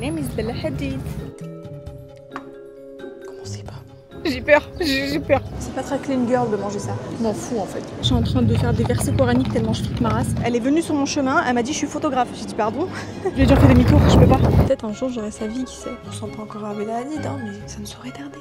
name is Bella Hadid. Commencez pas. J'ai peur, j'ai peur. C'est pas très clean girl de manger ça. Je m'en fous en fait. Je suis en train de faire des versets coraniques tellement je flippe ma race. Elle est venue sur mon chemin, elle m'a dit je suis photographe. J'ai dit pardon. J'ai déjà fait demi-tour, je peux pas. Peut-être un jour j'aurai sa vie, qui sait. Je ressemble pas encore à Bella Hadid, hein, mais ça ne saurait tarder.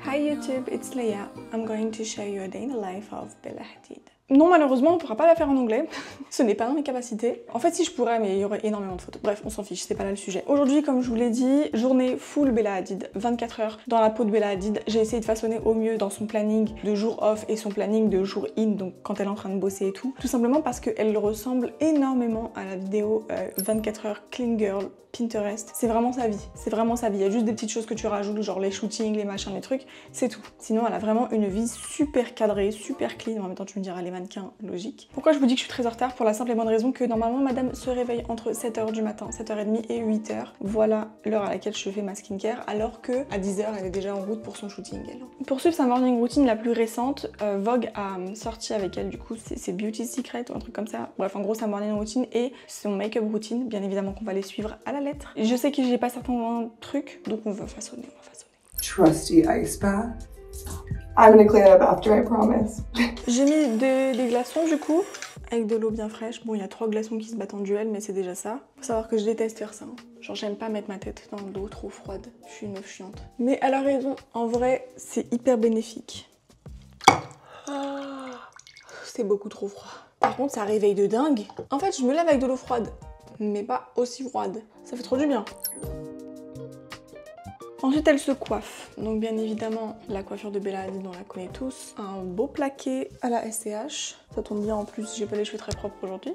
Hi YouTube, it's Leia. I'm going to show you a day in the life of Bella Hadid. Non, malheureusement, on pourra pas la faire en anglais. Ce n'est pas dans mes capacités. En fait, si je pourrais, mais il y aurait énormément de photos. Bref, on s'en fiche, c'est pas là le sujet. Aujourd'hui, comme je vous l'ai dit, journée full Bella Hadid. 24 heures dans la peau de Bella Hadid. J'ai essayé de façonner au mieux dans son planning de jour off et son planning de jour in, donc quand elle est en train de bosser et tout. Tout simplement parce qu'elle ressemble énormément à la vidéo 24 heures Clean Girl Pinterest. C'est vraiment sa vie. C'est vraiment sa vie. Il y a juste des petites choses que tu rajoutes, genre les shootings, les machins, les trucs. C'est tout. Sinon, elle a vraiment une vie super cadrée, super clean. En même temps, tu me diras les mannequins, logique. Pourquoi je vous dis que je suis très en retard? Pour la simple et bonne raison que normalement, madame se réveille entre 7h du matin, 7h30 et 8h. Voilà l'heure à laquelle je fais ma skincare, alors que à 10h, elle est déjà en route pour son shooting, elle. Pour suivre sa morning routine la plus récente, Vogue a sorti avec elle, du coup, c'est Beauty Secret ou un truc comme ça. Bref, en gros, sa morning routine et son make-up routine. Bien évidemment qu'on va les suivre à la lettre. Je sais que j'ai pas certains trucs, donc on va façonner, Trusty ice bath. I'm gonna clean it up after, I promise. J'ai mis des glaçons du coup, avec de l'eau bien fraîche. Bon, il y a 3 glaçons qui se battent en duel, mais c'est déjà ça. Faut savoir que je déteste faire ça. Hein. Genre, j'aime pas mettre ma tête dans l'eau trop froide. Je suis une meuf chiante. Mais elle a raison, en vrai, c'est hyper bénéfique. C'est beaucoup trop froid. Par contre, ça réveille de dingue. En fait, je me lave avec de l'eau froide, mais pas aussi froide. Ça fait trop du bien. Ensuite, elle se coiffe. Donc bien évidemment, la coiffure de Bella Hadid, on la connaît tous. Un beau plaqué à la SCH. Ça tombe bien en plus, j'ai pas les cheveux très propres aujourd'hui.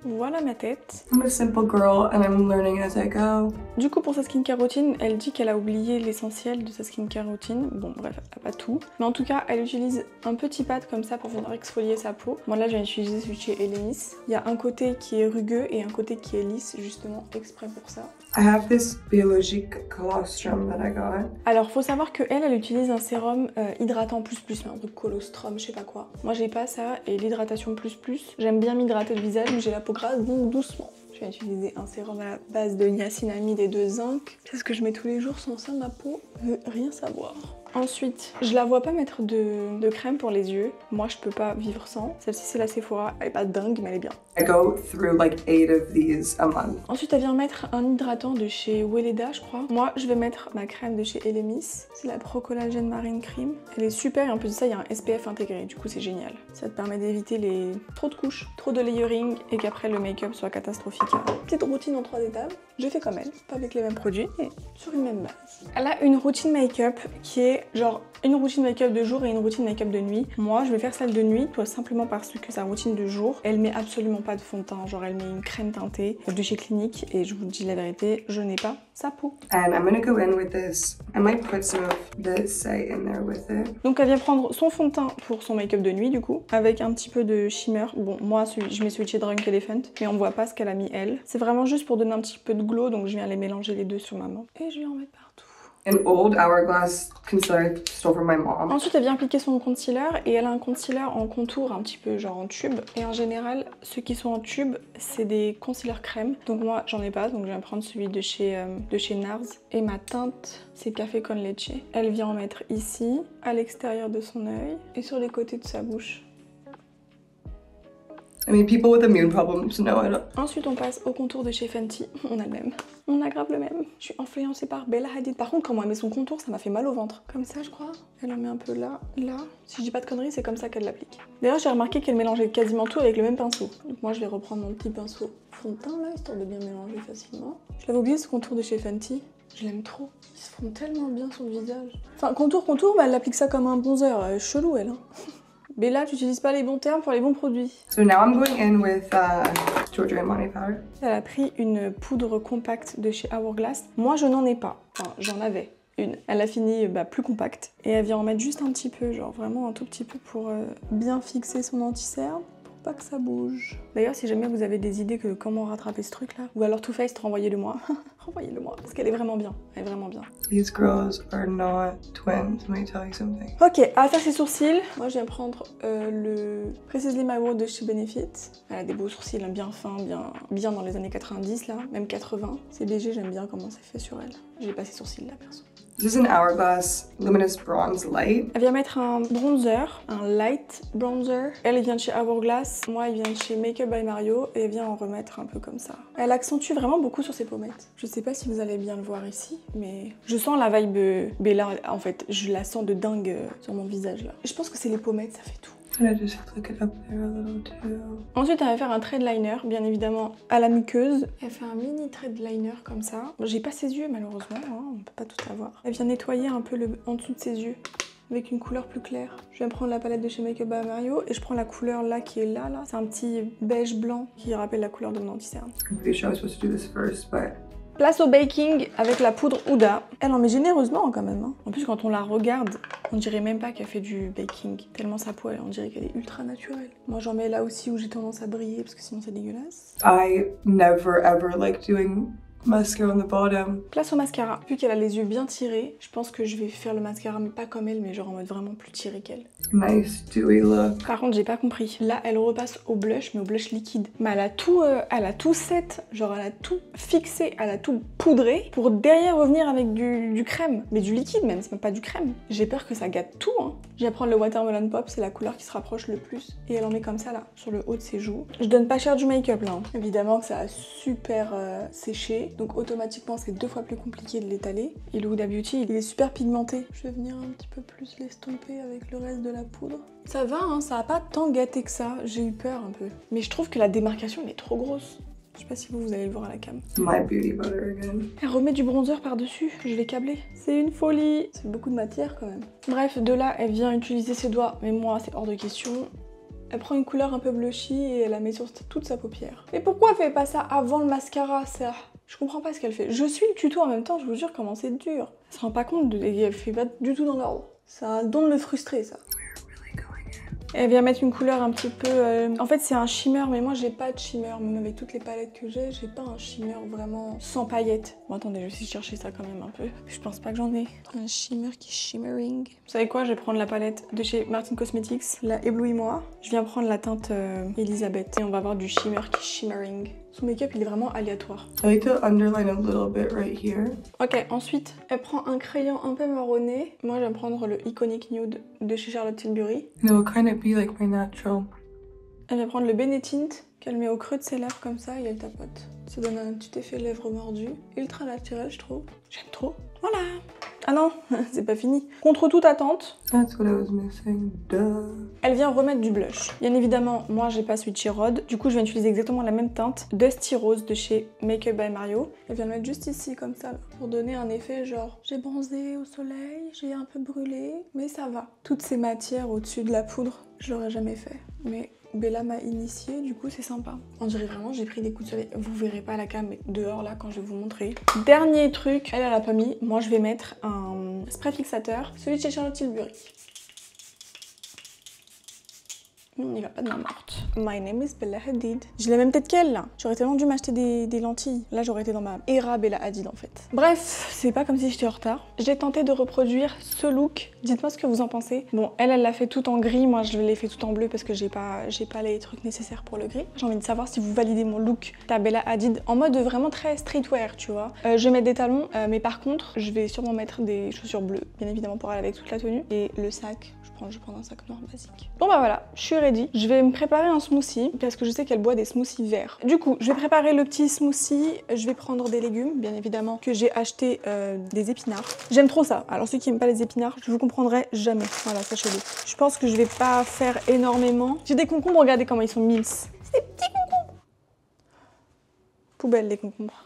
Voilà ma tête. I'm a simple girl and I'm learning as I go. Du coup, pour sa skincare routine, elle dit qu'elle a oublié l'essentiel de sa skincare routine. Bon, bref, elle a pas tout. Mais en tout cas, elle utilise un petit pad comme ça pour venir exfolier sa peau. Moi là, j'ai utilisé celui de chez Elemis. Il y a un côté qui est rugueux et un côté qui est lisse, justement, exprès pour ça. I have this Biologique colostrum that I got. Alors, faut savoir que elle utilise un sérum hydratant plus, mais un truc colostrum, je sais pas quoi. Moi, j'ai pas ça et l'hydratation plus. J'aime bien m'hydrater le visage, mais j'ai la peau grasse, donc doucement. Je vais utiliser un sérum à la base de niacinamide et de zinc. C'est ce que je mets tous les jours, sans ça, ma peau veut rien savoir. Ensuite, je la vois pas mettre de crème pour les yeux. Moi, je peux pas vivre sans. Celle-ci, c'est la Sephora. Elle est pas dingue, mais elle est bien. I go through like 8 of these a month. Ensuite, elle vient mettre un hydratant de chez Weleda, je crois. Moi, je vais mettre ma crème de chez Elemis. C'est la Pro Collagen Marine Cream. Elle est super et en plus de ça, il y a un SPF intégré. Du coup, c'est génial. Ça te permet d'éviter les trop de couches, trop de layering et qu'après le make-up soit catastrophique. Petite routine en 3 étapes. Je fais comme elle, pas avec les mêmes produits, mais sur une même base. Elle a une routine make-up qui est genre une routine make-up de jour et une routine make-up de nuit. Moi, je vais faire celle de nuit, tout simplement parce que sa routine de jour, elle met absolument pas de fond de teint. Genre, elle met une crème teintée de chez Clinique et je vous dis la vérité, je n'ai pas sa peau. And I'm gonna go in with this. I might put some of this in there with it. Donc, elle vient prendre son fond de teint pour son make-up de nuit, du coup, avec un petit peu de shimmer. Bon, moi, je mets celui de chez Drunk Elephant, mais on voit pas ce qu'elle a mis elle. C'est vraiment juste pour donner un petit peu de glow, donc je viens les mélanger les deux sur ma main. Et je vais en mettre partout. An old Hourglass concealer I stole from my mom. Ensuite, elle vient appliquer son concealer et elle a un concealer en contour un petit peu genre en tube. Et en général, ceux qui sont en tube, c'est des concealers crème. Donc moi, j'en ai pas, donc je vais prendre celui de chez NARS. Et ma teinte, c'est Café con Leche. Elle vient en mettre ici, à l'extérieur de son œil et sur les côtés de sa bouche. I mean, people with immune problems know it. Ensuite, on passe au contour de chez Fenty. On a le même. On a grave le même. Je suis influencée par Bella Hadid. Par contre, quand elle met son contour, ça m'a fait mal au ventre. Comme ça, je crois. Elle en met un peu là, là. Si je dis pas de conneries, c'est comme ça qu'elle l'applique. D'ailleurs, j'ai remarqué qu'elle mélangeait quasiment tout avec le même pinceau. Donc moi, je vais reprendre mon petit pinceau fond de teint là, histoire de bien mélanger facilement. Je l'avais oublié ce contour de chez Fenty. Je l'aime trop. Il se fond tellement bien sur le visage. Enfin, contour, mais elle applique ça comme un bronzer. Chelou, elle. Hein. Bella, tu n'utilises pas les bons termes pour les bons produits. So now I'm going in with Giorgio Armani powder. Elle a pris une poudre compacte de chez Hourglass. Moi, je n'en ai pas. Enfin, j'en avais. une. Elle a fini plus compacte. Et elle vient en mettre juste un petit peu, genre vraiment un tout petit peu pour bien fixer son anti-cerne. Pas que ça bouge. D'ailleurs, si jamais vous avez des idées que comment rattraper ce truc là, ou alors Too Faced, renvoyez-le-moi. Renvoyez-le-moi, parce qu'elle est vraiment bien. Elle est vraiment bien. These girls are not twins, let me tell you something. Ok, à faire ses sourcils, moi je viens prendre le Precisely My Brow de chez Benefit. Elle a des beaux sourcils, hein, bien fins, bien dans les années 90 là, même 80. C'est léger, j'aime bien comment c'est fait sur elle. J'ai pas ces sourcils là perso. This is an Hourglass Luminous Bronze Light. Elle vient mettre un bronzer, un light bronzer. Elle vient de chez Hourglass, moi elle vient de chez Makeup by Mario et elle vient en remettre un peu comme ça. Elle accentue vraiment beaucoup sur ses pommettes. Je sais pas si vous allez bien le voir ici, mais je sens la vibe Bella en fait, je la sens de dingue sur mon visage là. Je pense que c'est les pommettes, ça fait tout. And I just flick it up there a little too. Ensuite, elle va faire un trait de liner, bien évidemment à la muqueuse. Elle fait un mini trait de liner comme ça. Bon, j'ai pas ses yeux malheureusement, hein, on peut pas tout avoir. Elle vient nettoyer un peu en dessous de ses yeux avec une couleur plus claire. Je viens prendre la palette de chez Makeup by Mario et je prends la couleur là qui est là. C'est un petit beige blanc qui rappelle la couleur de mon anti-cerne. I'm pretty sure I was supposed to do this first, but Place au baking avec la poudre Huda. Elle en met généreusement quand même. Hein. En plus, quand on la regarde, on dirait même pas qu'elle fait du baking. Tellement sa peau, on dirait qu'elle est ultra naturelle. Moi, j'en mets là aussi où j'ai tendance à briller parce que sinon c'est dégueulasse. I never ever like doing mascara on the bottom. Place au mascara. Vu qu'elle a les yeux bien tirés, je pense que je vais faire le mascara, mais pas comme elle, mais genre en mode vraiment plus tiré qu'elle. Nice dewy look. Par contre, j'ai pas compris. Là, elle repasse au blush, mais au blush liquide. Mais elle a tout set, genre elle a tout fixé, elle a tout poudré pour derrière revenir avec du crème. Mais du liquide même, c'est même pas du crème. J'ai peur que ça gâte tout, hein. Je vais prendre le Watermelon Pop, c'est la couleur qui se rapproche le plus. Et elle en met comme ça là, sur le haut de ses joues. Je donne pas cher du make-up là. Hein. Évidemment que ça a super séché. Donc automatiquement c'est 2 fois plus compliqué de l'étaler. Et le Huda Beauty il est super pigmenté. Je vais venir un petit peu plus l'estomper avec le reste de la poudre. Ça va hein, ça a pas tant gâté que ça. J'ai eu peur un peu. Mais je trouve que la démarcation elle est trop grosse. Je sais pas si vous allez le voir à la cam. My beauty butter again. Elle remet du bronzer par-dessus, je vais câbler. C'est une folie. C'est beaucoup de matière quand même. Bref, de là elle vient utiliser ses doigts. Mais moi c'est hors de question. Elle prend une couleur un peu blushy et elle la met sur toute sa paupière. Mais pourquoi elle fait pas ça avant le mascara ça? Je comprends pas ce qu'elle fait. Je suis le tuto en même temps, je vous jure comment c'est dur. Elle se rend pas compte, elle fait pas du tout dans l'ordre. C'est un don de me frustrer ça. Elle vient mettre une couleur un petit peu... En fait c'est un shimmer, mais moi j'ai pas de shimmer. Même avec toutes les palettes que j'ai pas un shimmer vraiment sans paillettes. Bon attendez, je vais essayer de chercher ça quand même un peu. Je pense pas que j'en ai. Un shimmer qui est shimmering. Vous savez quoi, je vais prendre la palette de chez Martin Cosmetics, la Éblouis-moi. Je viens prendre la teinte Elisabeth. Et on va avoir du shimmer qui est shimmering. Son make-up il est vraiment aléatoire. I like to underline a little bit right here. Ok, ensuite elle prend un crayon un peu marronné. Moi je vais prendre le Iconic Nude de chez Charlotte Tilbury. And it will kind of be like my natural. Elle va prendre le Benetint qu'elle met au creux de ses lèvres comme ça et elle tapote. Ça donne un petit effet lèvres mordues. Ultra naturel je trouve. J'aime trop. Voilà. Ah non, c'est pas fini. Contre toute attente, That's what I was missing. Duh. elle vient remettre du blush. Bien évidemment, moi j'ai pas celui de chez Rhode. Du coup, je viens utiliser exactement la même teinte Dusty Rose de chez Makeup by Mario. Elle vient le mettre juste ici comme ça, là, pour donner un effet genre j'ai bronzé au soleil, j'ai un peu brûlé, mais ça va. Toutes ces matières au-dessus de la poudre, je l'aurais jamais fait. Mais Bella m'a initiée, du coup c'est sympa. On dirait vraiment j'ai pris des coups de soleil. Vous verrez pas à la cam, mais dehors là quand je vais vous montrer. Dernier truc, elle a pas mis. Moi je vais mettre un spray fixateur, celui de chez Charlotte Tilbury. On n'y va pas de main morte. My name is Bella Hadid. J'ai la même tête qu'elle là. J'aurais tellement dû m'acheter des lentilles. Là j'aurais été dans ma era Bella Hadid en fait. Bref, c'est pas comme si j'étais en retard. J'ai tenté de reproduire ce look. Dites-moi ce que vous en pensez. Bon, elle l'a fait tout en gris. Moi je l'ai fait tout en bleu parce que j'ai pas les trucs nécessaires pour le gris. J'ai envie de savoir si vous validez mon look à Bella Hadid en mode vraiment très streetwear, tu vois. Je vais mettre des talons, mais par contre, je vais sûrement mettre des chaussures bleues, bien évidemment pour aller avec toute la tenue. Et le sac, je vais prendre un sac noir basique. Bon bah voilà, je suis ready. Je vais me préparer un smoothie parce que je sais qu'elle boit des smoothies verts. Du coup, je vais préparer le petit smoothie. Je vais prendre des légumes, bien évidemment, que j'ai acheté des épinards. J'aime trop ça. Alors ceux qui n'aiment pas les épinards, je vous comprendrai jamais. Voilà, sachez-le. Je pense que je vais pas faire énormément. J'ai des concombres, regardez comment ils sont minces. C'est des petits concombres. Poubelle les concombres.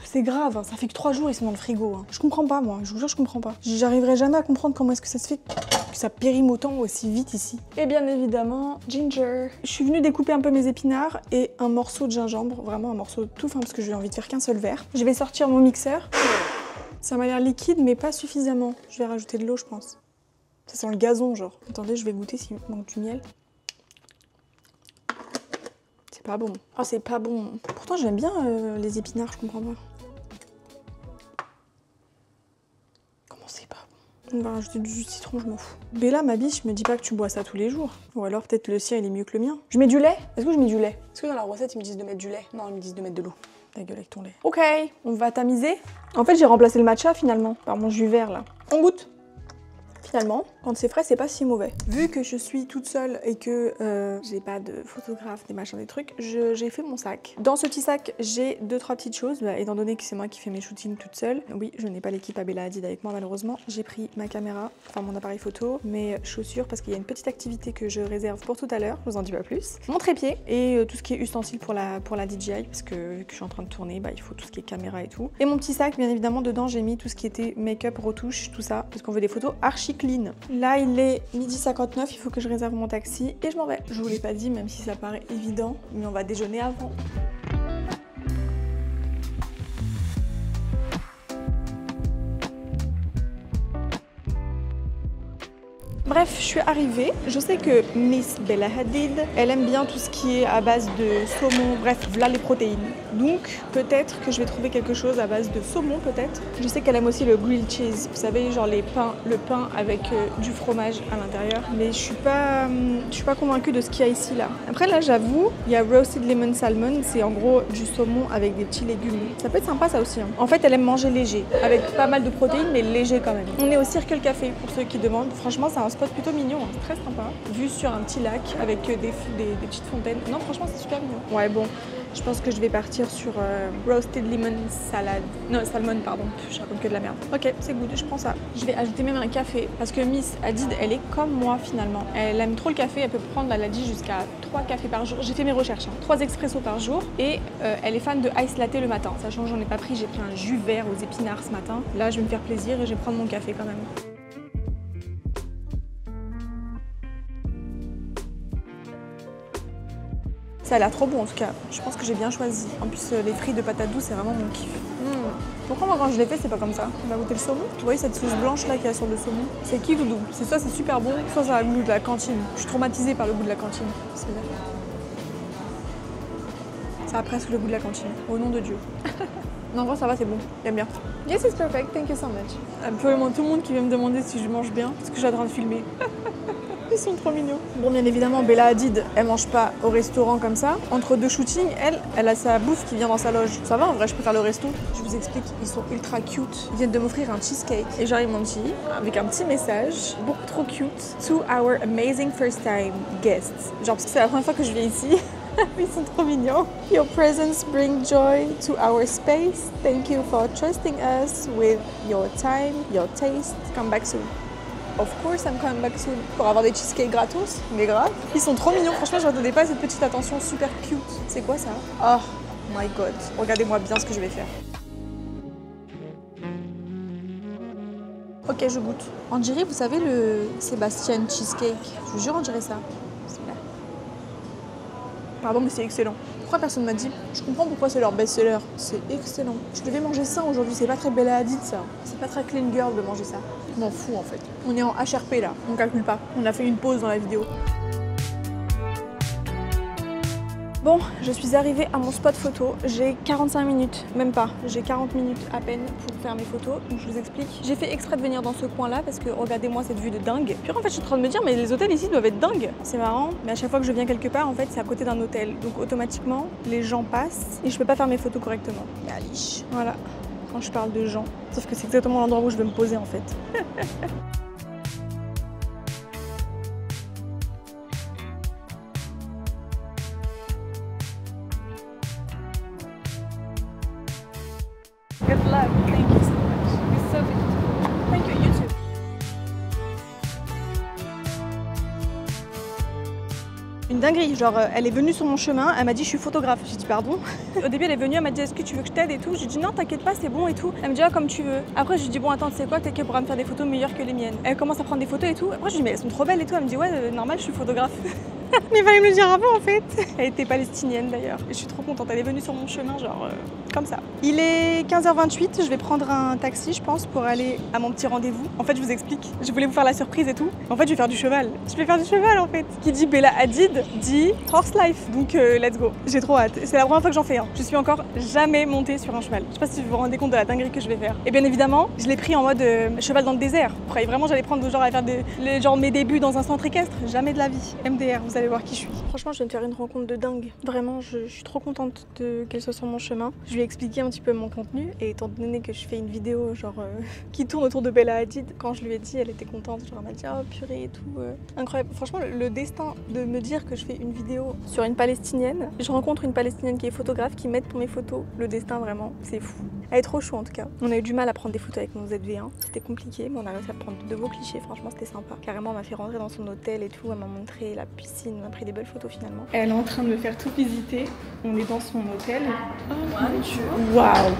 C'est grave, hein. Ça fait que 3 jours ils sont dans le frigo. Hein. Je comprends pas moi, je vous jure je comprends pas. J'arriverai jamais à comprendre comment est-ce que ça se fait que ça périme autant aussi vite ici. Et bien évidemment, ginger. Je suis venue découper un peu mes épinards et un morceau de gingembre, vraiment un morceau tout fin parce que j'ai envie de faire qu'un seul verre. Je vais sortir mon mixeur. Ça m'a l'air liquide, mais pas suffisamment. Je vais rajouter de l'eau, je pense. Ça sent le gazon, genre. Attendez, je vais goûter s'il manque du miel. C'est pas bon. Oh, c'est pas bon. Pourtant, j'aime bien les épinards, je comprends pas. Comment c'est pas bon? On va rajouter du jus de citron, je m'en fous. Bella, ma biche, me dis pas que tu bois ça tous les jours. Ou alors, peut-être le sien, il est mieux que le mien. Je mets du lait? Est-ce que je mets du lait? Est-ce que dans la recette, ils me disent de mettre du lait? Non, ils me disent de mettre de l'eau. Ta gueule avec ton lait. Ok, on va tamiser. En fait, j'ai remplacé le matcha, finalement, par mon jus vert, là. On goûte. Finalement, quand c'est frais, c'est pas si mauvais. Vu que je suis toute seule et que j'ai pas de photographe, des machins, des trucs, j'ai fait mon sac. Dans ce petit sac, j'ai 2-3 petites choses. Bah, étant donné que c'est moi qui fais mes shootings toute seule, oui, je n'ai pas l'équipe à Bella Hadid avec moi malheureusement. J'ai pris ma caméra, enfin mon appareil photo, mes chaussures parce qu'il y a une petite activité que je réserve pour tout à l'heure, je vous en dis pas plus. Mon trépied et tout ce qui est ustensile pour la DJI parce que vu que je suis en train de tourner, bah, il faut tout ce qui est caméra et tout. Et mon petit sac, bien évidemment, dedans j'ai mis tout ce qui était make-up, retouche, tout ça, parce qu'on veut des photos archi clean. Là, il est 12h59, il faut que je réserve mon taxi et je m'en vais. Je vous l'ai pas dit, même si ça paraît évident, mais on va déjeuner avant. Bref, je suis arrivée. Je sais que Miss Bella Hadid, elle aime bien tout ce qui est à base de saumon. Bref, voilà les protéines. Donc, peut-être que je vais trouver quelque chose à base de saumon, peut-être. Je sais qu'elle aime aussi le grilled cheese. Vous savez, genre le pain avec du fromage à l'intérieur. Mais je suis pas convaincue de ce qu'il y a ici, là. Après, là, j'avoue, il y a roasted lemon salmon. C'est en gros du saumon avec des petits légumes. Ça peut être sympa, ça aussi. Hein. En fait, elle aime manger léger, avec pas mal de protéines, mais léger quand même. On est au Circle Café, pour ceux qui demandent. Franchement, c'est un spot plutôt mignon, hein. C'est très sympa. Vu sur un petit lac avec des petites fontaines. Non, franchement, c'est super mignon. Ouais, bon, je pense que je vais partir sur roasted lemon salad. Non, salmon, pardon. Je raconte que de la merde. Ok, c'est good, je prends ça. Je vais ajouter même un café parce que Miss Hadid, elle est comme moi finalement. Elle aime trop le café, elle peut prendre, elle a dit, jusqu'à 3 cafés par jour. J'ai fait mes recherches, hein. 3 expressos par jour et elle est fan de ice latte le matin. Sachant que j'en ai pas pris, j'ai pris un jus vert aux épinards ce matin. Là, je vais me faire plaisir et je vais prendre mon café quand même. Ça a l'air trop bon en tout cas, je pense que j'ai bien choisi. En plus les frites de patates douces c'est vraiment mon kiff. Pourquoi moi quand je l'ai fait c'est pas comme ça? On va goûter le saumon. Vous voyez cette sauce blanche là qu'il y a sur le saumon? C'est qui Doudou? C'est soit c'est super bon, soit ça a le goût de la cantine. Je suis traumatisée par le goût de la cantine. Ça a presque le goût de la cantine, au nom de Dieu. Non, en vrai ça va, c'est bon, j'aime bien. Yes, it's perfect, thank you so much. Absolument tout le monde qui vient me demander si je mange bien, parce que je suis en train de filmer. Ils sont trop mignons. Bon, bien évidemment, Bella Hadid, elle mange pas au restaurant comme ça. Entre deux shootings, elle a sa bouffe qui vient dans sa loge. Ça va, en vrai, je préfère le resto. Je vous explique, ils sont ultra cute. Ils viennent de m'offrir un cheesecake. Et genre, ils m'ont dit, avec un petit message, beaucoup trop cute, to our amazing first time guests. Genre, parce que c'est la première fois que je viens ici. Ils sont trop mignons. Your presence brings joy to our space. Thank you for trusting us with your time, your taste. Come back soon. Of course I'm coming back soon. Pour avoir des cheesecakes gratos, mais grave. Ils sont trop mignons, franchement je m'attendais pas à cette petite attention super cute. C'est quoi ça? Oh my god, regardez-moi bien ce que je vais faire. Ok, je goûte. On dirait, vous savez, le Sébastien cheesecake. Je vous jure, on dirait ça. Pardon, mais c'est excellent. Pourquoi personne m'a dit? Je comprends pourquoi c'est leur best-seller. C'est excellent. Je devais manger ça aujourd'hui, c'est pas très Bella Hadid ça. C'est pas très clean girl de manger ça. Je m'en fous en fait. On est en HRP là, on calcule pas. On a fait une pause dans la vidéo. Bon, je suis arrivée à mon spot photo, j'ai 45 minutes, même pas, j'ai 40 minutes à peine pour faire mes photos, donc je vous explique. J'ai fait exprès de venir dans ce coin-là parce que regardez-moi cette vue de dingue. Puis en fait, je suis en train de me dire, mais les hôtels ici doivent être dingues. C'est marrant, mais à chaque fois que je viens quelque part, en fait, c'est à côté d'un hôtel. Donc automatiquement, les gens passent et je peux pas faire mes photos correctement. Mais aliche, voilà, quand je parle de gens. Sauf que c'est exactement l'endroit où je vais me poser en fait. Good luck. Thank you so much. You're so beautiful. Thank you, you too. Une dinguerie, genre elle est venue sur mon chemin, elle m'a dit je suis photographe. J'ai dit pardon. Au début elle est venue, elle m'a dit est-ce que tu veux que je t'aide et tout. J'ai dit non t'inquiète pas c'est bon et tout. Elle me dit ah comme tu veux. Après je lui dis bon attends tu sais quoi peut-être qu'elle pourra me faire des photos meilleures que les miennes. Elle commence à prendre des photos et tout. Après je lui dis mais elles sont trop belles et tout. Elle me dit ouais normal je suis photographe. Mais il fallait me le dire avant en fait. Elle était palestinienne d'ailleurs. Et je suis trop contente, elle est venue sur mon chemin genre comme ça. Il est 15h28, je vais prendre un taxi je pense pour aller à mon petit rendez-vous. En fait je vous explique, je voulais vous faire la surprise et tout. En fait je vais faire du cheval. Je vais faire du cheval en fait. Qui dit Bella Hadid dit horse life. Donc let's go. J'ai trop hâte. C'est la première fois que j'en fais un. Je suis encore jamais montée sur un cheval. Je sais pas si vous vous rendez compte de la dinguerie que je vais faire. Et bien évidemment, je l'ai pris en mode cheval dans le désert. Vous croyez vraiment j'allais prendre genre à faire genre mes débuts dans un centre équestre? Jamais de la vie. MDR, vous allez voir qui je suis. Franchement, je viens de faire une rencontre de dingue. Vraiment, je suis trop contente qu'elle soit sur mon chemin. Je lui ai expliqué un petit peu mon contenu et étant donné que je fais une vidéo genre qui tourne autour de Bella Hadid, quand je lui ai dit, elle était contente. Genre elle m'a dit oh purée et tout. Incroyable. Franchement, le destin de me dire que je fais une vidéo sur une Palestinienne. Je rencontre une Palestinienne qui est photographe, qui m'aide pour mes photos. Le destin vraiment, c'est fou. Elle est trop chou en tout cas. On a eu du mal à prendre des photos avec mon ZV1. C'était compliqué, mais on a réussi à prendre de beaux clichés. Franchement, c'était sympa. Carrément, on m'a fait rentrer dans son hôtel et tout. Elle m'a montré la piscine. On a pris des belles photos finalement. Elle est en train de me faire tout visiter. On est dans son hôtel. Oh mon dieu. Waouh.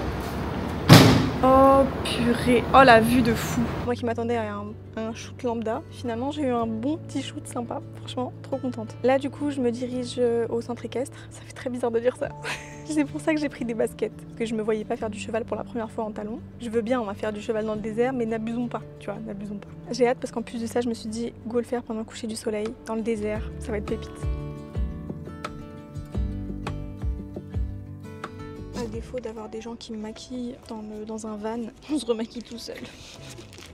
Oh purée. Oh la vue de fou. Moi qui m'attendais à un shoot lambda, finalement j'ai eu un bon petit shoot sympa. Franchement, trop contente. Là du coup, je me dirige au centre équestre. Ça fait très bizarre de dire ça. C'est pour ça que j'ai pris des baskets, parce que je me voyais pas faire du cheval pour la première fois en talons. Je veux bien, on va faire du cheval dans le désert, mais n'abusons pas, tu vois, n'abusons pas. J'ai hâte parce qu'en plus de ça, je me suis dit, go le faire pendant le coucher du soleil, dans le désert, ça va être pépite. À défaut d'avoir des gens qui me maquillent dans un van, on se remaquille tout seul.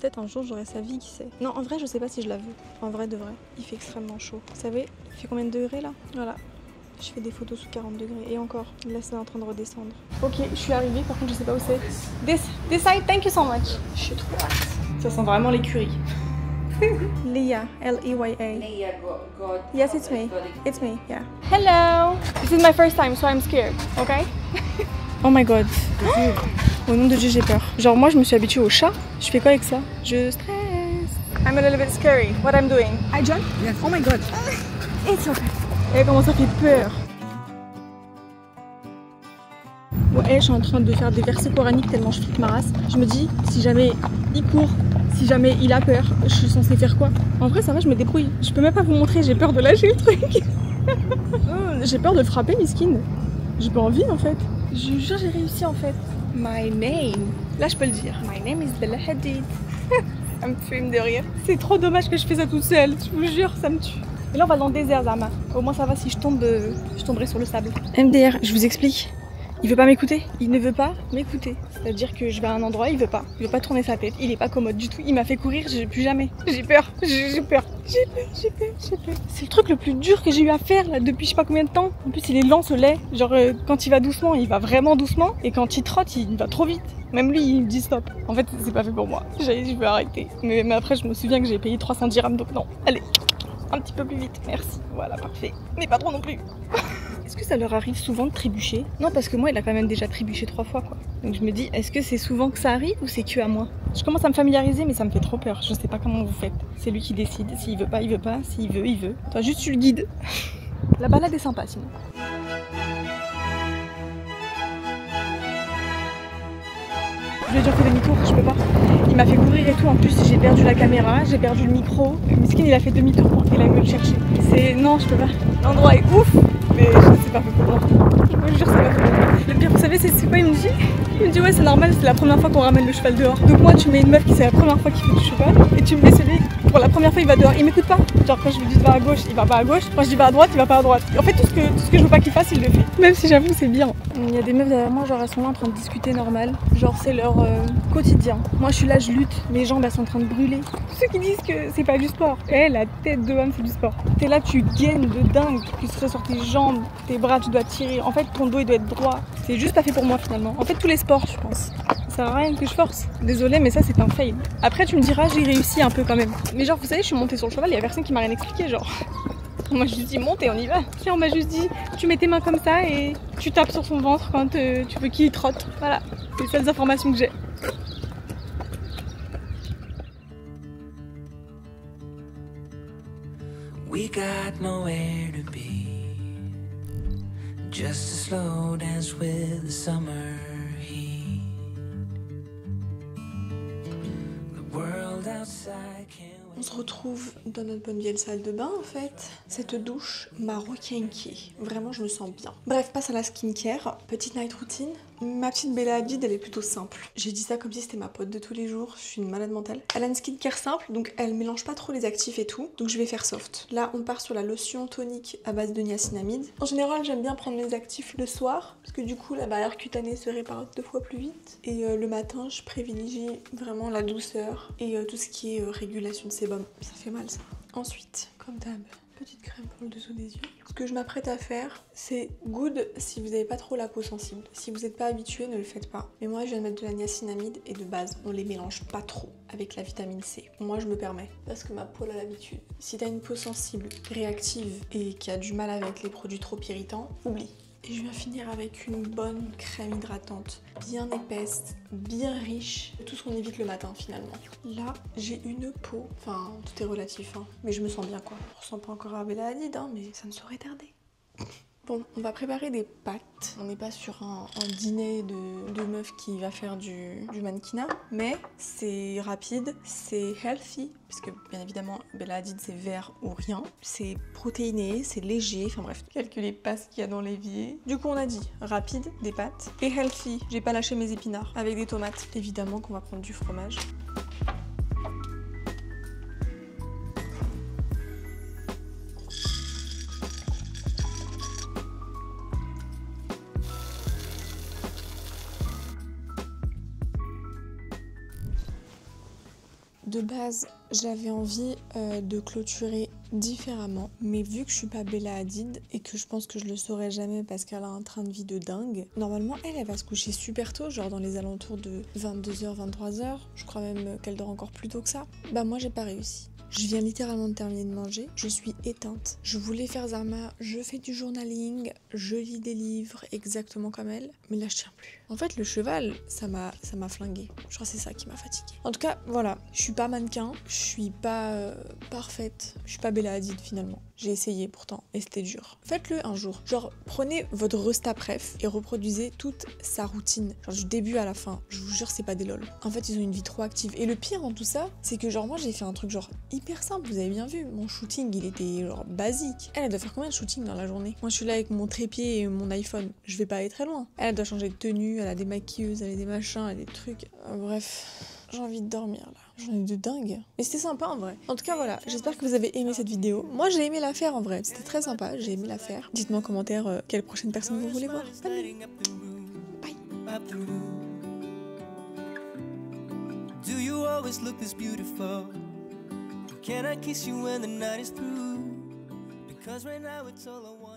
Peut-être un jour j'aurai sa vie, qui sait. Non, en vrai, je sais pas si je la veux. En vrai de vrai, il fait extrêmement chaud. Vous savez, il fait combien de degrés là? Voilà. Je fais des photos sous 40 degrés et encore, là c'est en train de redescendre. Ok, je suis arrivée, par contre je sais pas où c'est. This side, thank you so much. Je suis trop hâte. Ça sent vraiment l'écurie. Leia, L-E-Y-A. Leia, God. Yes, it's me. It's me, yeah. Hello. This is my first time, so I'm scared, okay? Oh my god. Au nom de Dieu, j'ai peur. Genre moi je me suis habituée au chat. Je fais quoi avec ça? Je stresse. I'm a little bit scary. What I'm doing? I jump? Yes. Oh my god. It's okay. Et comment ça fait peur. Ouais, je suis en train de faire des versets coraniques tellement je flippe ma race. Je me dis, si jamais il court, si jamais il a peur, je suis censée faire quoi? En vrai, ça va, je me débrouille. Je peux même pas vous montrer, j'ai peur de lâcher le truc. J'ai peur de le frapper, miskin. J'ai pas envie en fait. Je jure, j'ai réussi en fait. My name. Là, je peux le dire. My name is Bella Hadid. Ça me fume de rire. C'est trop dommage que je fais ça toute seule. Je vous jure, ça me tue. Et là on va dans le désert, Zama. Au moins ça va, si je tombe, je tomberai sur le sable. MDR, je vous explique. Il veut pas m'écouter. Il ne veut pas m'écouter. C'est-à-dire que je vais à un endroit, il veut pas. Il veut pas tourner sa tête. Il est pas commode du tout. Il m'a fait courir, plus jamais. J'ai peur. J'ai peur. J'ai peur. C'est le truc le plus dur que j'ai eu à faire là depuis je sais pas combien de temps. En plus il est lent ce lait. Genre quand il va doucement, il va vraiment doucement. Et quand il trotte, il va trop vite. Même lui, il me dit stop. En fait, c'est pas fait pour moi. Je veux arrêter. Mais après, je me souviens que j'ai payé 300 dirhams, donc non. Allez. Un petit peu plus vite, merci. Voilà, parfait. Mais pas trop non plus. Est-ce que ça leur arrive souvent de trébucher? Non, parce que moi, il a quand même déjà trébuché 3 fois, quoi. Donc je me dis, est-ce que c'est souvent que ça arrive ou c'est que à moi? Je commence à me familiariser, mais ça me fait trop peur. Je sais pas comment vous faites. C'est lui qui décide. S'il veut pas, il veut pas. S'il veut, il veut. Toi, juste tu le guides. La balade est sympa, sinon. Je lui ai déjà fait demi-tour, je peux pas. Il m'a fait courir et tout, en plus j'ai perdu la caméra, j'ai perdu le micro. Miskin il a fait demi-tour pour qu'il aille me le chercher. Non, je peux pas. L'endroit est ouf, mais c'est pas fait pour moi. Je vous jure, c'est pas fait pour moi. Le pire, vous savez, c'est quoi il me dit? Il me dit ouais, c'est normal, c'est la première fois qu'on ramène le cheval dehors. Donc moi, tu mets une meuf qui c'est la première fois qu'il fait du cheval, et tu me mets celui pour la première fois il va dehors. Il m'écoute pas. Genre quand je lui dis va à gauche, il va pas à gauche. Quand je dis va à droite, il va pas à droite. En fait, tout ce que je veux pas qu'il fasse, il le fait. Même si j'avoue, c'est bien. Il y a des meufs derrière moi, genre elles sont là en train de discuter normal. Genre c'est leur quotidien. Moi je suis là, je lutte, mes jambes elles sont en train de brûler. Ceux qui disent que c'est pas du sport, la tête de homme c'est du sport. T'es là, tu gaines de dingue, tu serais sur tes jambes, tes bras, tu dois tirer. En fait ton dos il doit être droit. C'est juste pas fait pour moi finalement. En fait tous les sports je pense. Ça sert à rien que je force. Désolée mais ça c'est un fail. Après tu me diras j'ai réussi un peu quand même. Mais genre vous savez je suis montée sur le cheval, il y a personne qui m'a rien expliqué genre. On m'a juste dit monte et on y va. On m'a juste dit tu mets tes mains comme ça et tu tapes sur son ventre quand tu veux qu'il trotte. Voilà, c'est les seules informations que j'ai. We got nowhere to be. Just a slow dance with the summer heat. The world outside can't wait. se retrouve dans notre bonne vieille salle de bain en fait. Cette douche m'a requinquée. Vraiment, je me sens bien. Bref, passe à la skincare. Petite night routine. Ma petite Bella Hadid, elle est plutôt simple. J'ai dit ça comme si c'était ma pote de tous les jours. Je suis une malade mentale. Elle a une skincare simple, donc elle mélange pas trop les actifs et tout. Donc je vais faire soft. Là, on part sur la lotion tonique à base de niacinamide. En général, j'aime bien prendre mes actifs le soir, parce que du coup, la barrière cutanée se répare 2 fois plus vite. Et le matin, je privilégie vraiment la douceur et tout ce qui est régulation de sébum. Ça fait mal ça. Ensuite, comme d'hab, petite crème pour le dessous des yeux. Ce que je m'apprête à faire, c'est good si vous n'avez pas trop la peau sensible. Si vous n'êtes pas habitué, ne le faites pas. Mais moi, je viens de mettre de la niacinamide et de base, on les mélange pas trop avec la vitamine C. Moi, je me permets parce que ma peau a l'habitude. Si t'as une peau sensible, réactive et qui a du mal avec les produits trop irritants, oublie. Et je viens finir avec une bonne crème hydratante, bien épaisse, bien riche, tout ce qu'on évite le matin finalement. Là, j'ai une peau, enfin tout est relatif, hein, mais je me sens bien quoi. Je ressens pas encore à Bella Hadid, hein, mais ça ne saurait tarder. Bon, on va préparer des pâtes. On n'est pas sur un dîner de meuf qui va faire du mannequinat, mais c'est rapide, c'est healthy, puisque bien évidemment Bella Hadid c'est vert ou rien. C'est protéiné, c'est léger, enfin bref, calculez pas ce qu'il y a dans l'évier. Du coup on a dit rapide, des pâtes, et healthy, j'ai pas lâché mes épinards, avec des tomates. Évidemment qu'on va prendre du fromage. De base, j'avais envie de clôturer différemment, mais vu que je suis pas Bella Hadid et que je pense que je le saurai jamais parce qu'elle a un train de vie de dingue, normalement elle va se coucher super tôt, genre dans les alentours de 22h, 23h, je crois même qu'elle dort encore plus tôt que ça. Bah moi j'ai pas réussi. Je viens littéralement de terminer de manger, je suis éteinte. Je voulais faire Zarma, je fais du journaling, je lis des livres exactement comme elle, mais là je tiens plus. En fait le cheval, ça m'a flinguée. Je crois que c'est ça qui m'a fatiguée. En tout cas, voilà, je suis pas mannequin, je suis pas parfaite, je suis pas Bella Hadid finalement. J'ai essayé pourtant, et c'était dur. Faites-le un jour. Genre, prenez votre resta préf et reproduisez toute sa routine. Genre du début à la fin. Je vous jure, c'est pas des lol. En fait, ils ont une vie trop active. Et le pire dans tout ça, c'est que genre moi j'ai fait un truc genre hyper simple, vous avez bien vu. Mon shooting, il était genre basique. Elle doit faire combien de shootings dans la journée? Moi je suis là avec mon trépied et mon iPhone. Je vais pas aller très loin. Elle doit changer de tenue, elle a des maquilleuses, elle a des machins, elle a des trucs. Bref... J'ai envie de dormir là, j'en ai de dingue. Mais c'était sympa en vrai. En tout cas voilà, j'espère que vous avez aimé cette vidéo. Moi j'ai aimé la faire en vrai, c'était très sympa, j'ai aimé la faire. Dites-moi en commentaire quelle prochaine personne vous voulez voir. Salut. Bye. Do you always look this beautiful? Can I kiss you when the night is through? Because right now it's all I want.